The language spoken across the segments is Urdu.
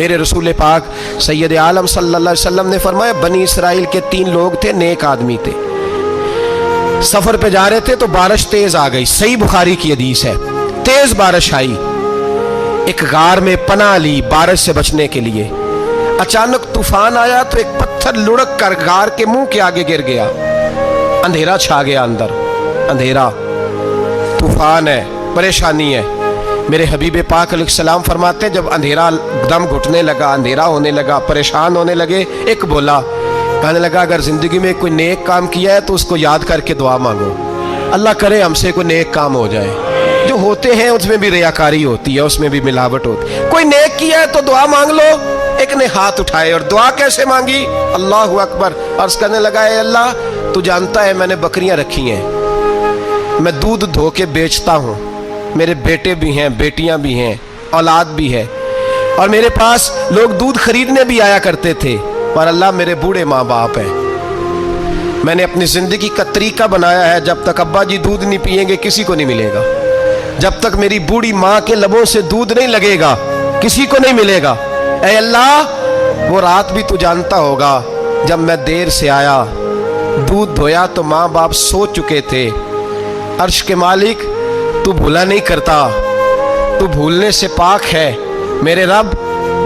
میرے رسول پاک سید عالم صلی اللہ علیہ وسلم نے فرمایا بنی اسرائیل کے 3 لوگ تھے، نیک آدمی تھے، سفر پہ جا رہے تھے تو بارش تیز آ گئی، صحیح بخاری کی حدیث ہے، تیز بارش آئی، ایک غار میں پناہ لی بارش سے بچنے کے لیے، اچانک طوفان آیا تو ایک پتھر لڑک کر غار کے منہ کے آگے گر گیا، اندھیرا چھا گیا، اندر اندھیرا، طوفان ہے، پریشانی ہے۔ میرے حبیب پاک علیہ السلام فرماتے ہیں جب اندھیرا دم گھٹنے لگا، اندھیرا ہونے لگا، پریشان ہونے لگے، ایک بولا، کہنے لگا اگر زندگی میں کوئی نیک کام کیا ہے تو اس کو یاد کر کے دعا مانگو، اللہ کرے ہم سے کوئی نیک کام ہو جائے۔ جو ہوتے ہیں اس میں بھی ریاکاری ہوتی ہے، اس میں بھی ملاوٹ ہوتی ہے، کوئی نیک کیا ہے تو دعا مانگ لو۔ ایک نے ہاتھ اٹھائے اور دعا کیسے مانگی؟ اللہ اکبر، عرض کرنے لگا اے اللہ تو جانتا ہے میں نے بکریاں رکھی ہیں، میں دودھ دھو کے بیچتا ہوں، میرے بیٹے بھی ہیں، بیٹیاں بھی ہیں، اولاد بھی ہے، اور میرے پاس لوگ دودھ خریدنے بھی آیا کرتے تھے، اور اللہ میرے بوڑھے ماں باپ ہیں، میں نے اپنی زندگی کا طریقہ بنایا ہے جب تک ابا جی دودھ نہیں پئیں گے کسی کو نہیں ملے گا، جب تک میری بوڑھی ماں کے لبوں سے دودھ نہیں لگے گا کسی کو نہیں ملے گا۔ اے اللہ وہ رات بھی تو جانتا ہوگا جب میں دیر سے آیا، دودھ دھویا تو ماں باپ سو چکے تھے، عرش کے مالک تو بھولا نہیں کرتا، تو بھولنے سے پاک ہے، میرے رب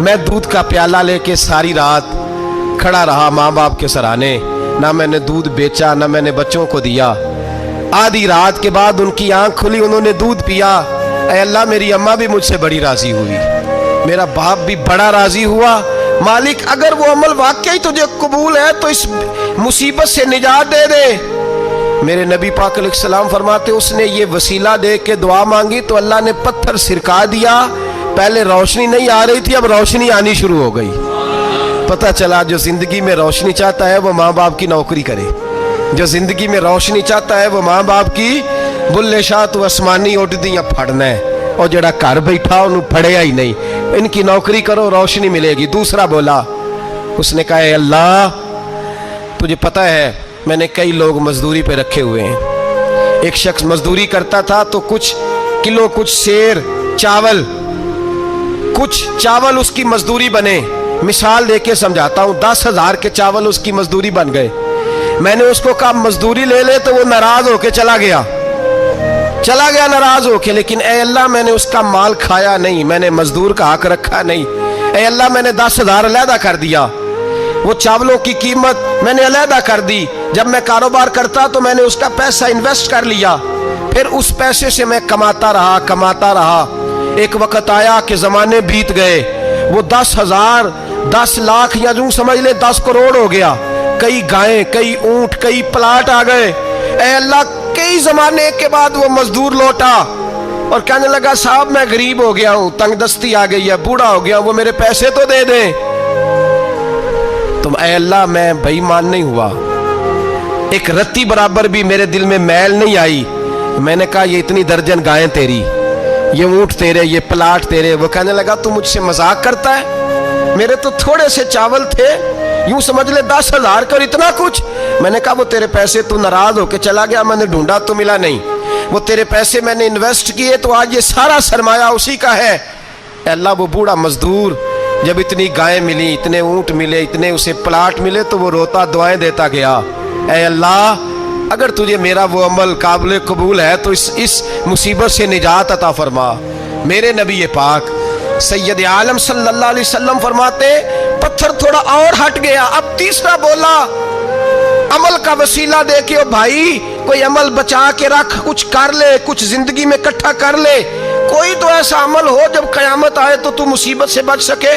میں دودھ کا پیالہ لے کے ساری رات کھڑا رہا ماں باپ کے سرانے، نہ میں نے دودھ بیچا نہ میں نے بچوں کو دیا، آدھی رات کے بعد ان کی آنکھ کھلی، انہوں نے دودھ پیا، اے اللہ میری اماں بھی مجھ سے بڑی راضی ہوئی، میرا باپ بھی بڑا راضی ہوا، مالک اگر وہ عمل واقعی تجھے قبول ہے تو اس مصیبت سے نجات دے دے۔ میرے نبی پاک علیہ السلام فرماتے اس نے یہ وسیلہ دے کے دعا مانگی تو اللہ نے پتھر سرکا دیا، پہلے روشنی نہیں آ رہی تھی اب روشنی آنی شروع ہو گئی، پتہ چلا جو زندگی میں روشنی چاہتا ہے وہ ماں باپ کی نوکری کرے، جو زندگی میں روشنی چاہتا ہے وہ ماں باپ کی بلے شاہ تو آسمانی اٹھ دیاں پھڑنا ہے، اور جڑا گھر بیٹھا انہوں پڑھیا ہی نہیں، ان کی نوکری کرو روشنی ملے گی۔ دوسرا بولا، اس نے کہا اے اللہ تجھے پتہ ہے میں نے کئی لوگ مزدوری پہ رکھے ہوئے ہیں، ایک شخص مزدوری کرتا تھا تو کچھ کلو کچھ سیر چاول کچھ چاول اس کی مزدوری بنے، مثال دے کے سمجھاتا ہوں 10,000 کے چاول اس کی مزدوری بن گئے، میں نے اس کو کہا مزدوری لے لے تو وہ ناراض ہو کے چلا گیا ناراض ہو کے، لیکن اے اللہ میں نے اس کا مال کھایا نہیں، میں نے مزدور کا حق رکھا نہیں، اے اللہ میں نے 10,000 علیحدہ کر دیا، وہ چاولوں کی قیمت میں نے علیحدہ کر دی، جب میں کاروبار کرتا تو میں نے اس کا پیسہ انویسٹ کر لیا، پھر اس پیسے سے میں کماتا رہا، ایک وقت آیا کہ زمانے بیت گئے، وہ 10,000 10 لاکھ یا جو سمجھ لے 10 کروڑ ہو گیا، کئی گائیں کئی اونٹ کئی پلاٹ آ گئے، اے اللہ کئی زمانے کے بعد وہ مزدور لوٹا اور کہنے لگا صاحب میں غریب ہو گیا ہوں، تنگ دستی آ گئی ہے، بوڑھا ہو گیا ہوں، وہ میرے پیسے تو دے دیں، تم اے اللہ میں بے ایمان نہیں ہوا، ایک رتی برابر بھی میرے دل میں میل نہیں آئی، میں نے کہا یہ اتنی درجن گائیں تیری، یہ اونٹ تیرے، یہ پلاٹ تیرے، وہ کہنے لگا تو مجھ سے مذاق کرتا ہے، میرے تو تھوڑے سے چاول تھے، یوں سمجھ لے 10,000 کا اور اتنا کچھ، میں نے کہا وہ تیرے پیسے تو ناراض ہو کے چلا گیا، میں نے ڈھونڈا تو ملا نہیں، وہ تیرے پیسے میں نے انویسٹ کیے تو آج یہ سارا سرمایہ اسی کا ہے، اے اللہ وہ بوڑھا مزدور جب اتنی گائیں ملی، اتنے اونٹ ملے، اتنے اسے پلاٹ ملے تو وہ روتا دعائیں دیتا گیا، اے اللہ اگر تجھے میرا وہ عمل قابل قبول ہے تو اس مصیبت سے نجات عطا فرما۔ میرے نبی پاک سید عالم صلی اللہ علیہ وسلم فرماتے پتھر تھوڑا اور ہٹ گیا، اب تیسرا بولا عمل کا وسیلہ دے کے او بھائی کوئی عمل بچا کے رکھ، کچھ کر لے، کچھ زندگی میں اکٹھا کر لے، کوئی تو ایسا عمل ہو جب قیامت آئے تو مصیبت سے بچ سکے،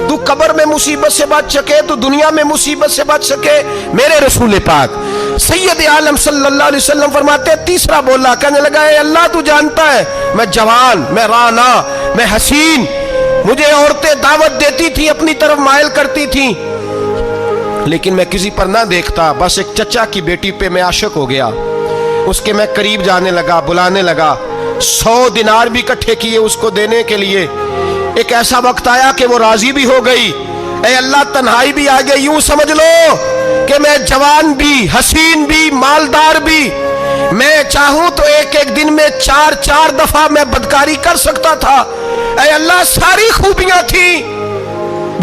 تو قبر میں مصیبت سے بچ سکے، تو دنیا میں مصیبت سے بچ سکے۔ میرے رسول پاک سید عالم صلی اللہ علیہ وسلم فرماتے تیسرا بولا، کہنے لگا اے اللہ تو جانتا ہے میں جوان، میں رانا، میں حسین، مجھے عورتیں دعوت دیتی تھی، اپنی طرف مائل کرتی تھیں، لیکن میں کسی پر نہ دیکھتا، بس ایک چچا کی بیٹی پہ میں عاشق ہو گیا، اس کے میں قریب جانے لگا، بلانے لگا، 100 دینار بھی اکٹھے کیے اس کو دینے کے لیے، ایک ایسا وقت آیا کہ وہ راضی بھی ہو گئی، اے اللہ تنہائی بھی آ گئی، یوں سمجھ لو کہ میں جوان بھی، حسین بھی، مالدار بھی، میں چاہوں تو ایک دن میں 4 دفعہ میں بدکاری کر سکتا تھا، اے اللہ ساری خوبیاں تھیں،